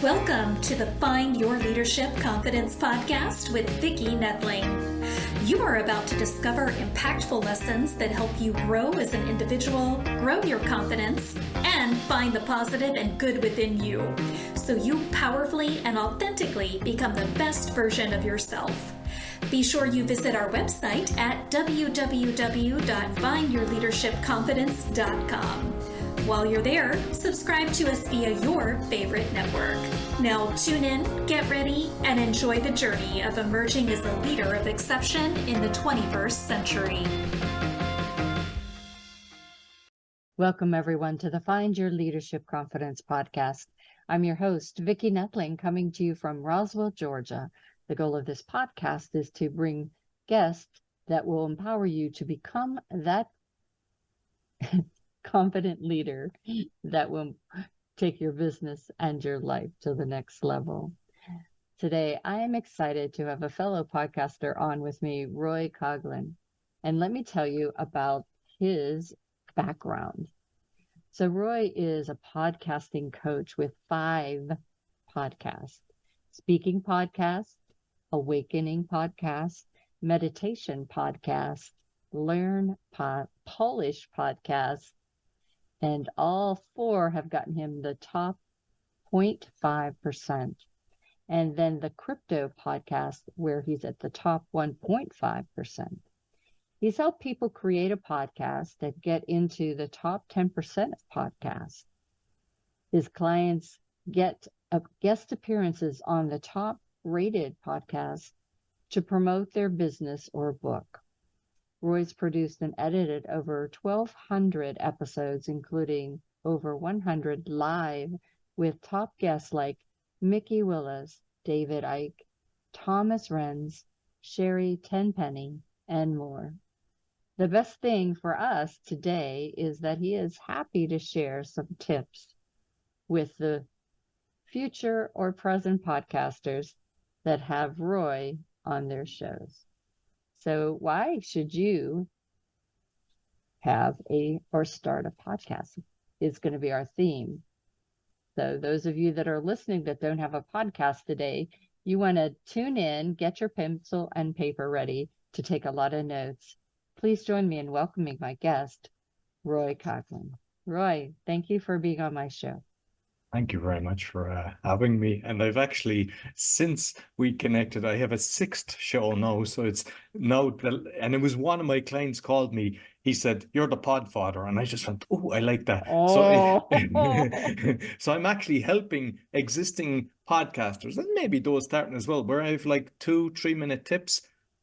Welcome to the Find Your Leadership Confidence podcast with Vicki Noethling. You are about to discover impactful lessons that help you grow as an individual, grow your confidence, and find the positive and good within you, so you powerfully and authentically become the best version of yourself. Be sure you visit our website at www.findyourleadershipconfidence.com. While you're there, subscribe to us via your favorite network. Now tune in, get ready, and enjoy the journey of emerging as a leader of exception in the 21st century. Welcome, everyone, to the Find Your Leadership Confidence podcast. I'm your host, Vicki Noethling, coming to you from Roswell, Georgia. The goal of this podcast is to bring guests that will empower you to become that confident leader that will take your business and your life to the next level. Today, I am excited to have a fellow podcaster on with me, Roy Coughlan. And let me tell you about his background. So Roy is a podcasting coach with 5 podcasts: speaking podcast, awakening podcast, meditation podcast, Polish podcast, and all 4 have gotten him the top 0.5%. And then the crypto podcast, where he's at the top 1.5%. He's helped people create a podcast that get into the top 10% of podcasts. His clients get guest appearances on the top rated podcasts to promote their business or book. Roy's produced and edited over 1,200 episodes, including over 100 live with top guests like Miki, Willis, David Icke, Thomas Renz, Sherry Tenpenny, and more. The best thing for us today is that he is happy to share some tips with the future or present podcasters that have Roy on their shows. So why should you have start a podcast is going to be our theme. So those of you that are listening that don't have a podcast today, you want to tune in, get your pencil and paper ready to take a lot of notes. Please join me in welcoming my guest, Roy Coughlan. Roy, thank you for being on my show. Thank you very much for having me. And I've actually, since we connected, I have a 6th show now. So it's now, and it was one of my clients called me. He said, "You're the podfather." And I just went, "Oh, I like that." Oh. So I'm actually helping existing podcasters and maybe those starting as well, where I have like 2-3 minute tips,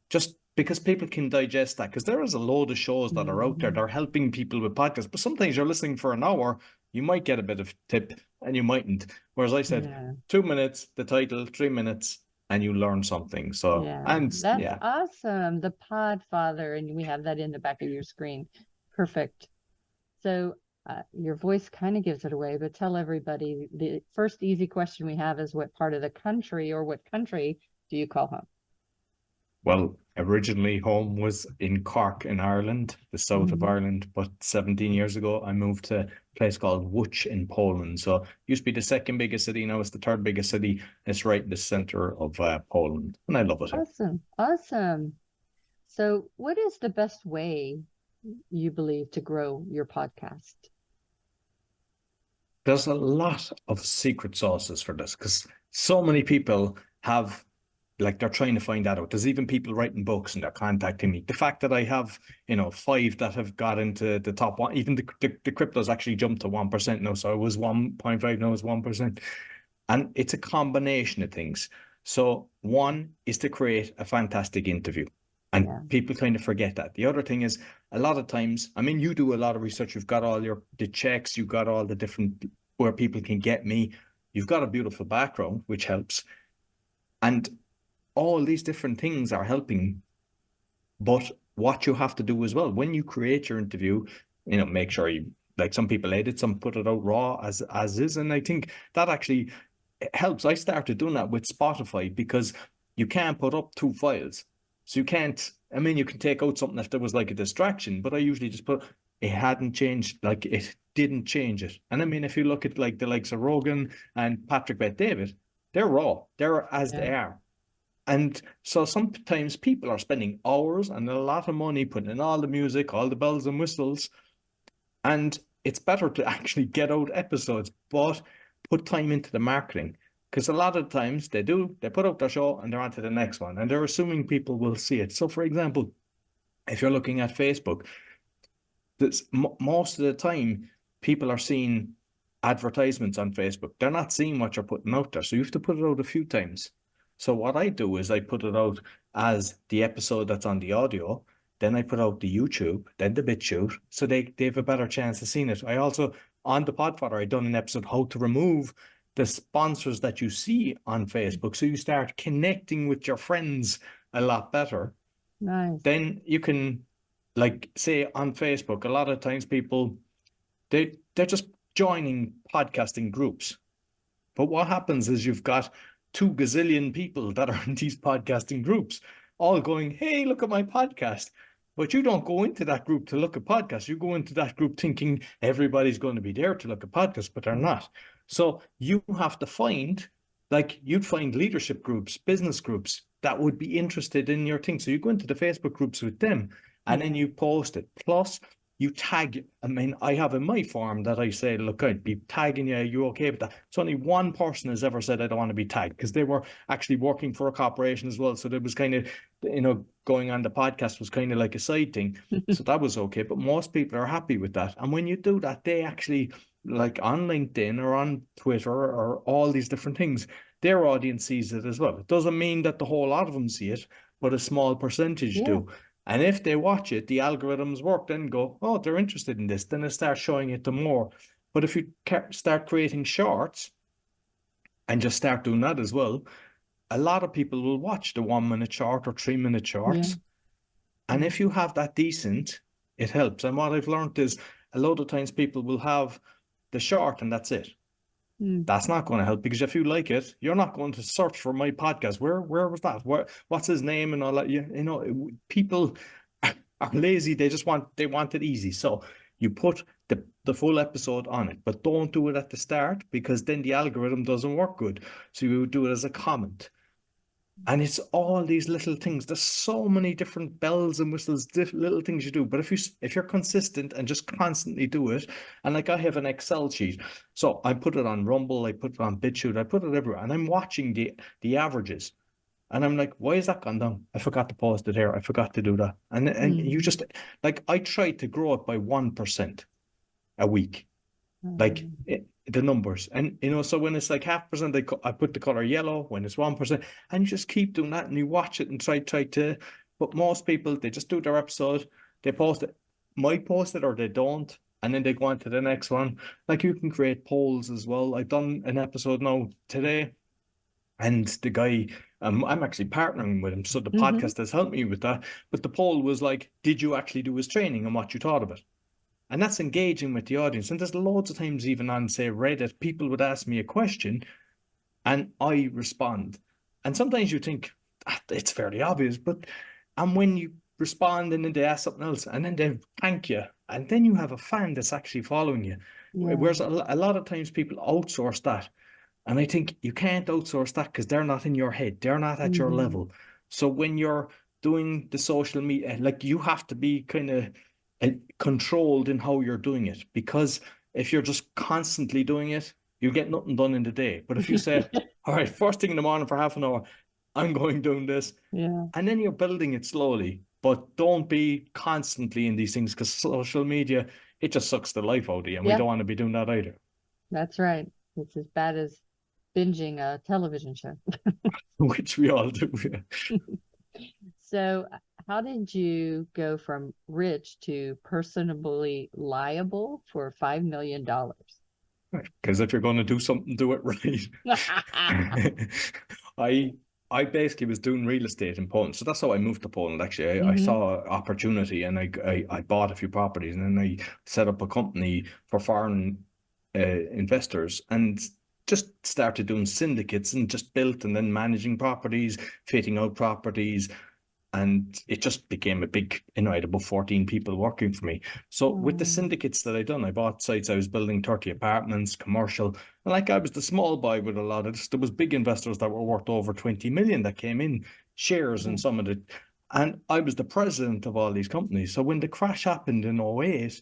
just because people can digest that. Because there is a load of shows that are out there that are helping people with podcasts. But sometimes you're listening for an hour, you might get a bit of tip and you mightn't. Whereas I said 2 minutes, the title, 3 minutes, and you learn something. So, that's awesome. The Podfather, and we have that in the back of your screen. Perfect. So your voice kind of gives it away, but tell everybody, the first easy question we have is, what part of the country or what country do you call home? Well, originally home was in Cork in Ireland, the south of Ireland, but 17 years ago I moved to a place called Łódź in Poland. So it used to be the 2nd biggest city, now it's the 3rd biggest city. It's right in the center of Poland, and I love it. Awesome. So what is the best way you believe to grow your podcast? There's a lot of secret sauces for this, because so many people have, like, they're trying to find that out. There's even people writing books and they're contacting me. The fact that I have, 5 that have got into the top one, even the cryptos actually jumped to 1% now. So it was 1.5, now it's 1%. And it's a combination of things. So one is to create a fantastic interview. And people kind of forget that. The other thing is, a lot of times, I mean, you do a lot of research. You've got all the checks. You've got all the different where people can get me. You've got a beautiful background, which helps. And all these different things are helping. But what you have to do as well, when you create your interview, make sure you, like, some people edit, some put it out raw as is. And I think that actually helps. I started doing that with Spotify, because you can't put up 2 files. So you can't, you can take out something if there was like a distraction, but I usually just put, it hadn't changed, like, it didn't change it. And I mean, if you look at like the likes of Rogan and Patrick Bet-David, they're raw. They're as they are. And so sometimes people are spending hours and a lot of money putting in all the music, all the bells and whistles. And it's better to actually get out episodes, but put time into the marketing. Because a lot of times they put out their show and they're on to the next one. And they're assuming people will see it. So for example, if you're looking at Facebook, most of the time people are seeing advertisements on Facebook. They're not seeing what you're putting out there. So you have to put it out a few times. So what I do is I put it out as the episode that's on the audio, then I put out the YouTube, then the BitChute, so they have a better chance of seeing it. I also, on the Podfather, I done an episode how to remove the sponsors that you see on Facebook. So you start connecting with your friends a lot better. Nice. Then you can, like, say on Facebook, a lot of times people, they're just joining podcasting groups. But what happens is you've got 2 gazillion people that are in these podcasting groups all going, hey, look at my podcast. But you don't go into that group to look at podcasts. You go into that group thinking everybody's going to be there to look at podcasts, but they're not. So you have to find, like you'd find leadership groups, business groups that would be interested in your thing. So you go into the Facebook groups with them and then you post it. Plus, you tag, I mean, I have in my form that I say, look, I'd be tagging you, are you okay with that? So only one person has ever said, I don't want to be tagged, because they were actually working for a corporation as well. So there was kind of, going on the podcast was kind of like a side thing. So that was okay. But most people are happy with that. And when you do that, they actually, like on LinkedIn or on Twitter or all these different things, their audience sees it as well. It doesn't mean that the whole lot of them see it, but a small percentage do. And if they watch it, the algorithms work, then go, oh, they're interested in this. Then it starts showing it to more. But if you start creating shorts and just start doing that as well, a lot of people will watch the 1 minute short or 3 minute shorts. And if you have that decent, it helps. And what I've learned is a lot of times people will have the short and that's it. That's not going to help, because if you like it, you're not going to search for my podcast. Where was that? What's his name and all that? People are lazy. They want it easy. So you put the full episode on it, but don't do it at the start, because then the algorithm doesn't work good. So you do it as a comment. And it's all these little things. There's so many different bells and whistles, little things you do. But if you're consistent and just constantly do it, and like I have an Excel sheet, so I put it on Rumble, I put it on BitChute, I put it everywhere, and I'm watching the averages, and I'm like, why is that gone down? I forgot to post it here. I forgot to do that, and you just, like, I tried to grow it by 1% a week, like the numbers, and so when it's like 0.5%, I put the color yellow. When it's 1%, and you just keep doing that, and you watch it and try to. But most people, they just do their episode, they post it, might post it or they don't, and then they go on to the next one. Like, you can create polls as well. I've done an episode now today, and the guy, I'm actually partnering with him, so the podcast has helped me with that. But the poll was like, did you actually do his training and what you thought of it? And that's engaging with the audience. And there's loads of times, even on, say, Reddit, people would ask me a question and I respond. And sometimes you think, it's fairly obvious, and when you respond and then they ask something else and then they thank you, and then you have a fan that's actually following you. Whereas a lot of times people outsource that. And I think you can't outsource that, because they're not in your head. They're not at your level. So when you're doing the social media, like, you have to be kind of controlled in how you're doing it, because if you're just constantly doing it, you get nothing done in the day. But if you say, all right, first thing in the morning for half an hour, I'm going doing this, and then you're building it slowly, but don't be constantly in these things, because social media, it just sucks the life out of you, and we don't want to be doing that either. That's right. It's as bad as binging a television show. Which we all do. So how did you go from rich to personally liable for $5 million? Because if you're going to do something, do it right. I basically was doing real estate in Poland. So that's how I moved to Poland, actually. I saw opportunity, and I bought a few properties, and then I set up a company for foreign investors, and just started doing syndicates, and just built and then managing properties, fitting out properties. And it just became a big, I had about 14 people working for me. So with the syndicates that I done, I bought sites. I was building 30 apartments, commercial. And like I was the small boy with a lot of this. There was big investors that were worth over 20 million that came in, shares in some of it. And I was the president of all these companies. So when the crash happened in '08,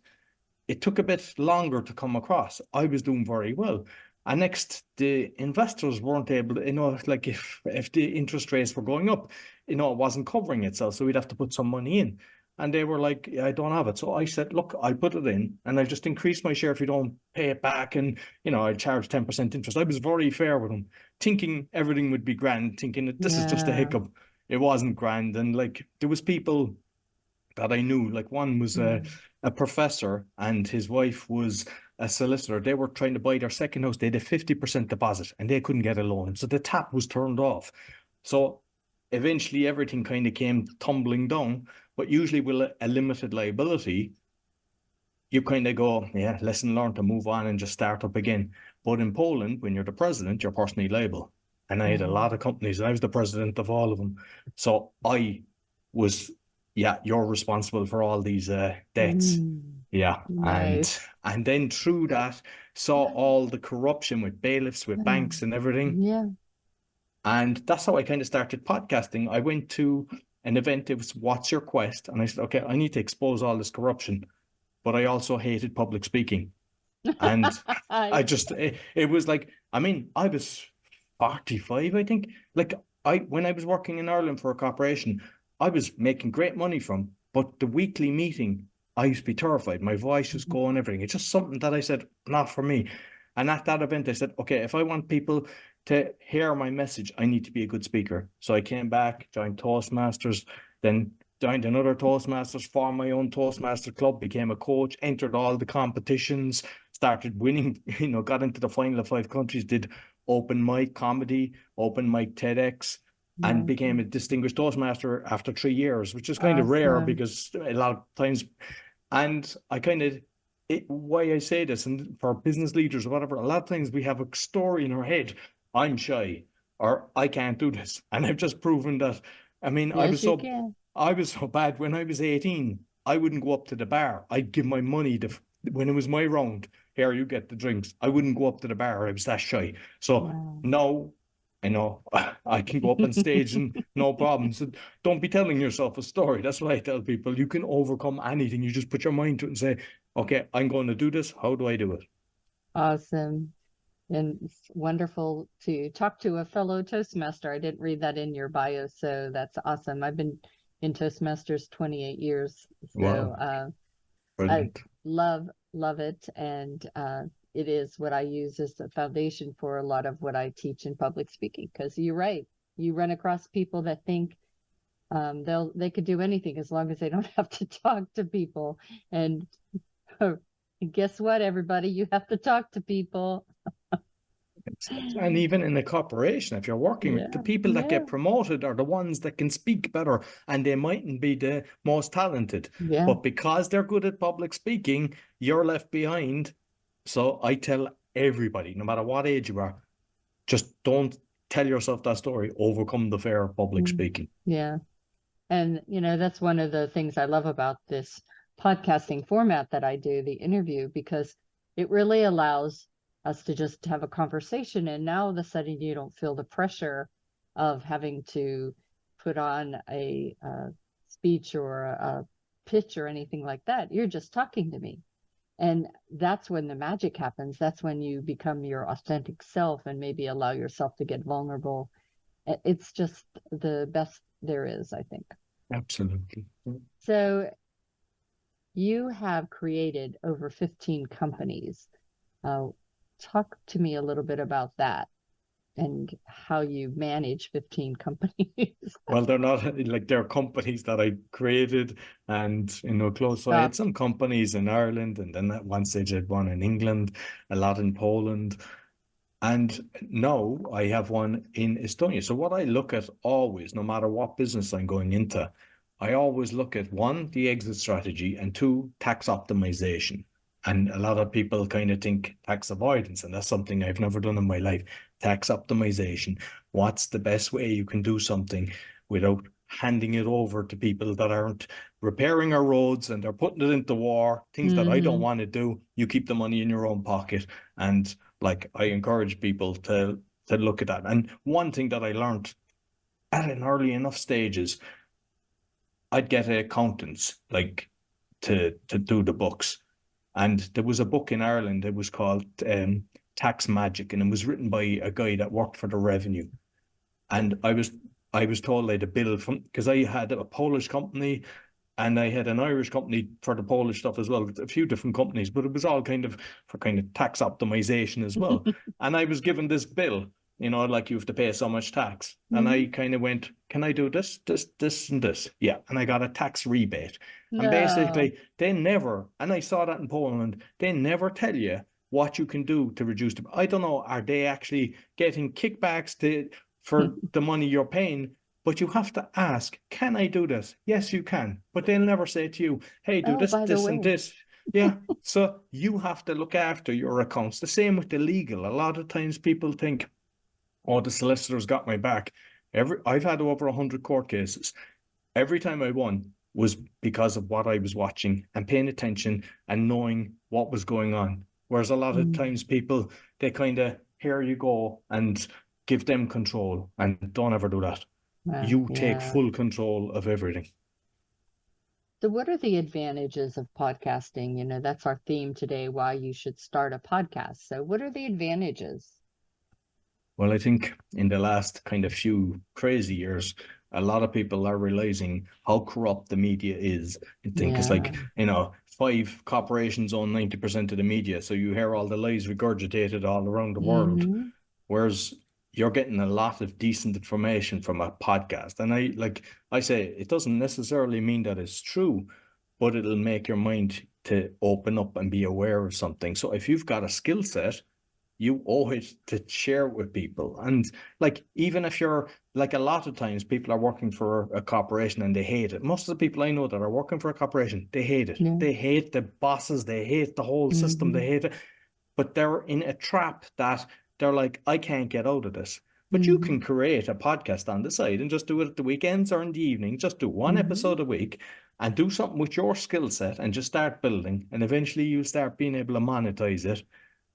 it took a bit longer to come across. I was doing very well. And next, the investors weren't able to, like if the interest rates were going up, it wasn't covering itself. So we'd have to put some money in. And they were like, I don't have it. So I said, look, I'll put it in and I'll just increase my share if you don't pay it back. And, I charge 10% interest. I was very fair with them, thinking everything would be grand, thinking that this is just a hiccup. It wasn't grand. And like, there was people that I knew, like one was a professor and his wife was a solicitor. They were trying to buy their second house. They had a 50% deposit and they couldn't get a loan. So the tap was turned off. So eventually everything kind of came tumbling down. But usually with a limited liability, you kind of go, lesson learned, to move on and just start up again. But in Poland, when you're the president, you're personally liable. And I had a lot of companies and I was the president of all of them. So I was, you're responsible for all these debts. Nice. And then through that, saw all the corruption with bailiffs, with banks and everything. And that's how I kind of started podcasting. I went to an event. It was What's Your Quest? And I said, okay, I need to expose all this corruption. But I also hated public speaking. And I just, it was like, I was 45, I think. Like when I was working in Ireland for a corporation, I was making great money from, but the weekly meeting, I used to be terrified. My voice was going, everything. It's just something that I said, not for me. And at that event, I said, okay, if I want people to hear my message, I need to be a good speaker. So I came back, joined Toastmasters, then joined another Toastmasters, formed my own Toastmaster club, became a coach, entered all the competitions, started winning, got into the final of 5 countries, did open mic comedy, open mic TEDx, and became a distinguished Toastmaster after 3 years, which is kind of rare because a lot of times, and I kind of, why I say this, and for business leaders or whatever, a lot of times we have a story in our head, I'm shy, or I can't do this. And I've just proven that, I was so bad when I was 18, I wouldn't go up to the bar. I'd give my money when it was my round. Here, you get the drinks. I wouldn't go up to the bar. I was that shy. So now I know I can go up on stage and no problem. So don't be telling yourself a story. That's what I tell people. You can overcome anything. You just put your mind to it and say, okay, I'm going to do this. How do I do it? Awesome. And it's wonderful to talk to a fellow Toastmaster. I didn't read that in your bio, so that's awesome. I've been in Toastmasters 28 years. So I love it. And it is what I use as the foundation for a lot of what I teach in public speaking, because you're right. You run across people that think they could do anything as long as they don't have to talk to people. And guess what, everybody? You have to talk to people. And even in a corporation, if you're working with the people that get promoted are the ones that can speak better, and they mightn't be the most talented. But because they're good at public speaking, you're left behind. So I tell everybody, no matter what age you are, just don't tell yourself that story. Overcome the fear of public speaking. Yeah. And, that's one of the things I love about this podcasting format that I do, the interview, because it really allows us to just have a conversation. And now all of a sudden you don't feel the pressure of having to put on a speech or a pitch or anything like that. You're just talking to me. And that's when the magic happens. That's when you become your authentic self and maybe allow yourself to get vulnerable. It's just the best there is, I think. Absolutely. So you have created over 15 companies. Talk to me a little bit about that and how you manage 15 companies. Well, they're not like, they're companies that I created and, close. So I had some companies in Ireland, and then at one stage I had one in England, a lot in Poland. And now I have one in Estonia. So what I look at always, no matter what business I'm going into, I always look at 1, the exit strategy, and 2, tax optimization. And a lot of people kind of think tax avoidance, and that's something I've never done in my life. Tax optimization. What's the best way you can do something without handing it over to people that aren't repairing our roads and they're putting it into war, things that I don't want to do. You keep the money in your own pocket. And like, I encourage people to look at that. And one thing that I learned at an early enough stages, I'd get accountants like to do the books. And there was a book in Ireland, it was called Tax Magic, and it was written by a guy that worked for the revenue. And I was told I had a bill from, because I had a Polish company and I had an Irish company for the Polish stuff as well, a few different companies, but it was all kind of for kind of tax optimization as well. And I was given this bill, you know, like, you have to pay so much tax. And I kind of went, can I do this, and this? Yeah. And I got a tax rebate. No. And basically they never, and I saw that in Poland, they never tell you what you can do to reduce the, I don't know, are they actually getting kickbacks for the money you're paying? But you have to ask, can I do this? Yes, you can. But they'll never say to you, hey, do this, this, and this. Yeah. So you have to look after your accounts. The same with the legal. A lot of times people think, oh, the solicitor's got my back. I've had over 100 court cases. Every time I won was because of what I was watching and paying attention and knowing what was going on. Whereas a lot of times people, they kind of, here you go, and give them control, and don't ever do that. You take full control of everything. So what are the advantages of podcasting? You know, that's our theme today, why you should start a podcast. So what are the advantages? Well, I think in the last kind of few crazy years, a lot of people are realizing how corrupt the media is. I think it's like, you know, 5 corporations own 90% of the media. So you hear all the lies regurgitated all around the world. Whereas you're getting a lot of decent information from a podcast. And I say, it doesn't necessarily mean that it's true, but it'll make your mind to open up and be aware of something. So if you've got a skill set, you owe it to share it with people. And like, even if you're like, a lot of times people are working for a corporation and they hate it. Most of the people I know that are working for a corporation, they hate it. They hate the bosses. They hate the whole system. They hate it. But they're in a trap that they're like, I can't get out of this. But you can create a podcast on the side and just do it at the weekends or in the evening. Just do one episode a week and do something with your skill set and just start building. And eventually you'll start being able to monetize it.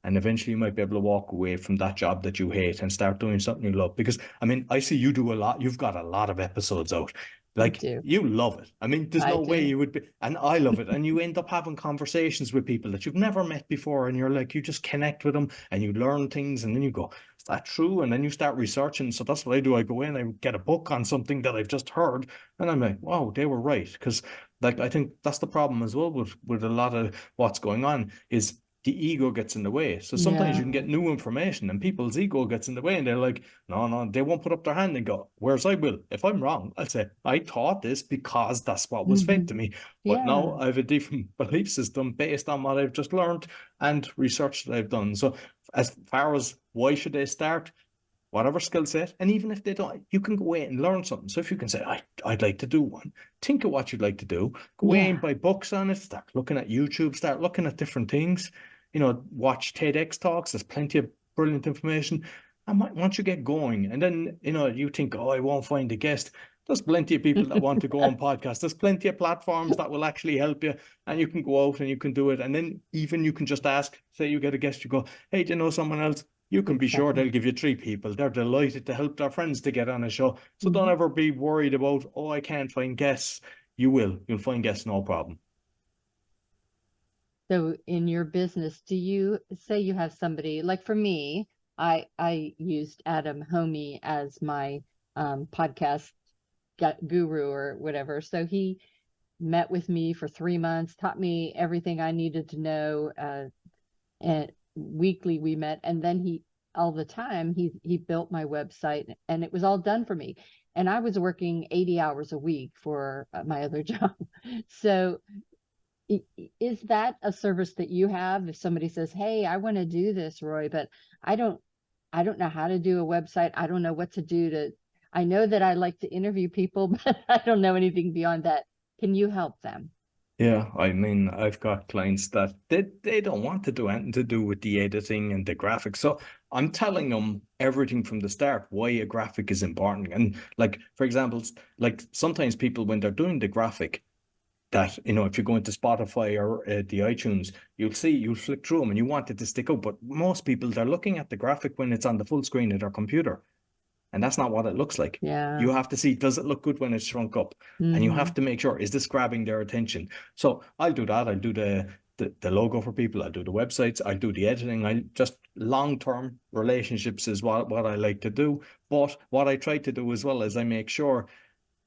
And eventually you might be able to walk away from that job that you hate and start doing something you love. Because, I mean, I see you do a lot. You've got a lot of episodes out. Like, you love it. I mean, there's no way you would be. And I love it. And you end up having conversations with people that you've never met before. And you're like, you just connect with them and you learn things. And then you go, is that true? And then you start researching. So that's what I do. I go in, I get a book on something that I've just heard. And I'm like, wow, they were right. Because, like, I think that's the problem as well with a lot of what's going on is the ego gets in the way. So sometimes you can get new information and people's ego gets in the way and they're like, no, they won't put up their hand and go, whereas I will. If I'm wrong, I'll say, I taught this because that's what was fed to me. But now I have a different belief system based on what I've just learned and research that I've done. So as far as why should they start, whatever skill set, and even if they don't, you can go away and learn something. So if you can say, I'd like to do one, think of what you'd like to do, go away and buy books on it, start looking at YouTube, start looking at different things. You know, watch TEDx talks. There's plenty of brilliant information. And once you get going, and then, you know, you think, oh, I won't find a guest. There's plenty of people that want to go on podcasts. There's plenty of platforms that will actually help you. And you can go out and you can do it. And then even you can just ask, say you get a guest, you go, hey, do you know someone else? You can be sure they'll give you 3 people. They're delighted to help their friends to get on a show. So don't ever be worried about, oh, I can't find guests. You will. You'll find guests, no problem. So in your business, do you say you have somebody, like for me, I used Adam Homey as my podcast guru or whatever. So he met with me for 3 months, taught me everything I needed to know. And weekly we met, and then he built my website, and it was all done for me. And I was working 80 hours a week for my other job. So is that a service that you have? If somebody says, hey, I want to do this, Roy, but I don't know how to do a website. I don't know what to do I know that I like to interview people, but I don't know anything beyond that. Can you help them? Yeah, I mean, I've got clients that they don't want to do anything to do with the editing and the graphics. So I'm telling them everything from the start, why a graphic is important. And like, for example, like sometimes people, when they're doing the graphic, that, if you go into Spotify or the iTunes, you'll flick through them and you want it to stick out. But most people, they're looking at the graphic when it's on the full screen of their computer. And that's not what it looks like. Yeah. You have to see, does it look good when it's shrunk up? And you have to make sure, is this grabbing their attention? So I'll do that. I'll do the logo for people. I'll do the websites. I'll do the editing. I just long-term relationships is what I like to do. But what I try to do as well is I make sure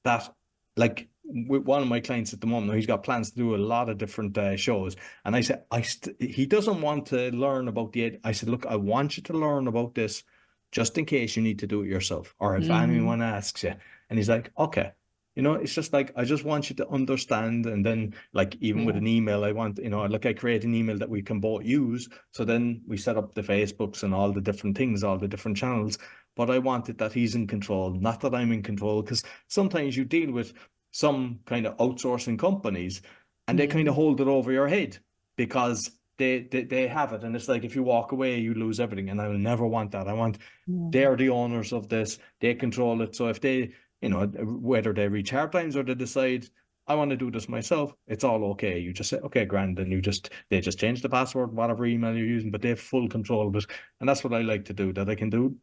that, like, with one of my clients at the moment, he's got plans to do a lot of different shows. And I said, he doesn't want to learn about I said, look, I want you to learn about this just in case you need to do it yourself, or if anyone asks you. And he's like, okay. It's just like, I just want you to understand. And then, like, even with an email, I want, I create an email that we can both use. So then we set up the Facebooks and all the different things, all the different channels. But I want it that he's in control, not that I'm in control. Because sometimes you deal with some kind of outsourcing companies and they kind of hold it over your head because they have it. And it's like, if you walk away, you lose everything. And I will never want that. I want, they're the owners of this. They control it. So if they, whether they reach hard times or they decide, I want to do this myself, it's all okay. You just say, okay, grand. And they just change the password, whatever email you're using, but they have full control of it. And that's what I like to do, that I can do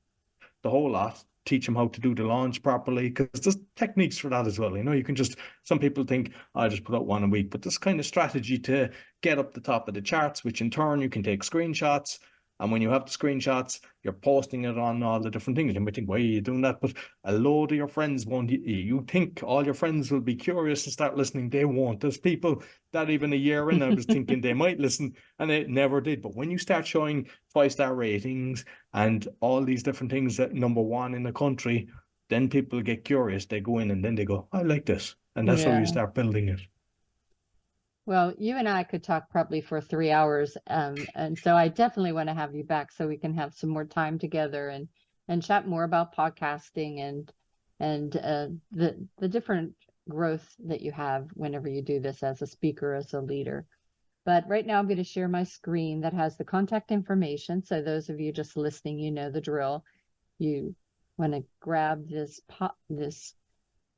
the whole lot, teach them how to do the launch properly, because there's techniques for that as well. You can just, some people think, I just put out one a week, but this kind of strategy to get up the top of the charts, which in turn you can take screenshots. And when you have the screenshots, you're posting it on all the different things. You might think, why are you doing that? But a load of your friends won't. You think all your friends will be curious to start listening. They won't. There's people that even a year in, I was thinking they might listen, and they never did. But when you start showing 5-star ratings and all these different things that #1 in the country, then people get curious. They go in and then they go, I like this. And that's how you start building it. Well, you and I could talk probably for 3 hours. And so I definitely want to have you back so we can have some more time together and chat more about podcasting and the different growth that you have whenever you do this as a speaker, as a leader. But right now I'm going to share my screen that has the contact information. So those of you just listening, you know the drill. You want to grab this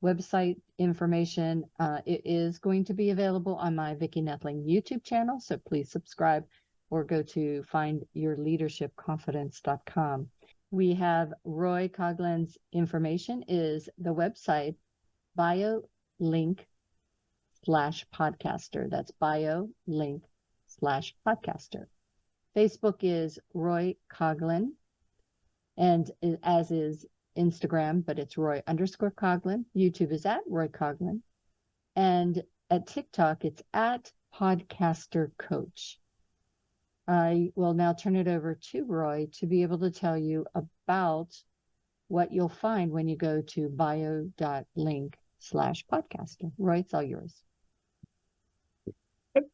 website information. It is going to be available on my Vicki Noethling YouTube channel, so please subscribe or go to findyourleadershipconfidence.com. We have Roy Coughlan's information is the website bio.link/podcaster. That's bio.link/podcaster. Facebook is Roy Coughlan, and as is Instagram, but it's Roy_Coughlan. YouTube is at Roy Coughlan. And at TikTok, it's at Podcaster Coach. I will now turn it over to Roy to be able to tell you about what you'll find when you go to bio.link/podcaster. Roy, it's all yours.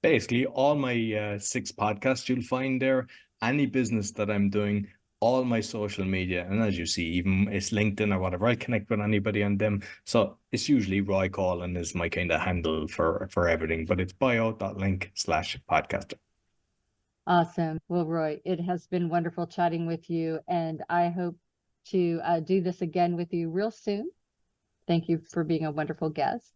Basically, all my 6 podcasts you'll find there, any business that I'm doing, all my social media, and as you see, even it's LinkedIn or whatever, I connect with anybody on them. So it's usually Roy Coughlan is my kind of handle for everything, but it's bio.link/podcaster. Awesome. Well, Roy, it has been wonderful chatting with you, and I hope to do this again with you real soon. Thank you for being a wonderful guest.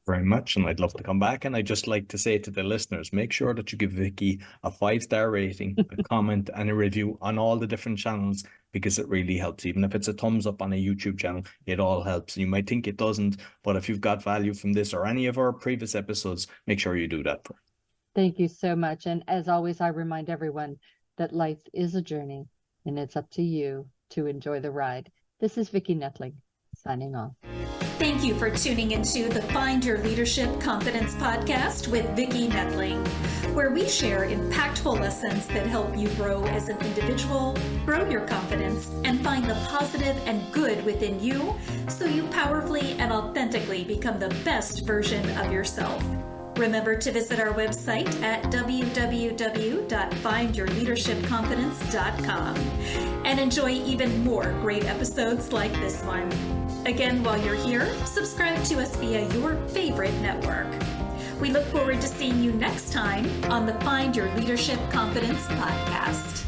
Very much, and I'd love to come back. And I'd just like to say to the listeners, make sure that you give Vicki a 5-star rating, a comment and a review on all the different channels, because it really helps. Even if it's a thumbs up on a YouTube channel, it all helps. You might think it doesn't, but if you've got value from this or any of our previous episodes, make sure you do that. Thank you so much. And as always, I remind everyone that life is a journey and it's up to you to enjoy the ride. This is Vicki Noethling signing off. Thank you for tuning into the Find Your Leadership Confidence podcast with Vicki Noethling, where we share impactful lessons that help you grow as an individual, grow your confidence, and find the positive and good within you so you powerfully and authentically become the best version of yourself. Remember to visit our website at www.findyourleadershipconfidence.com and enjoy even more great episodes like this one. Again, while you're here, subscribe to us via your favorite network. We look forward to seeing you next time on the Find Your Leadership Confidence podcast.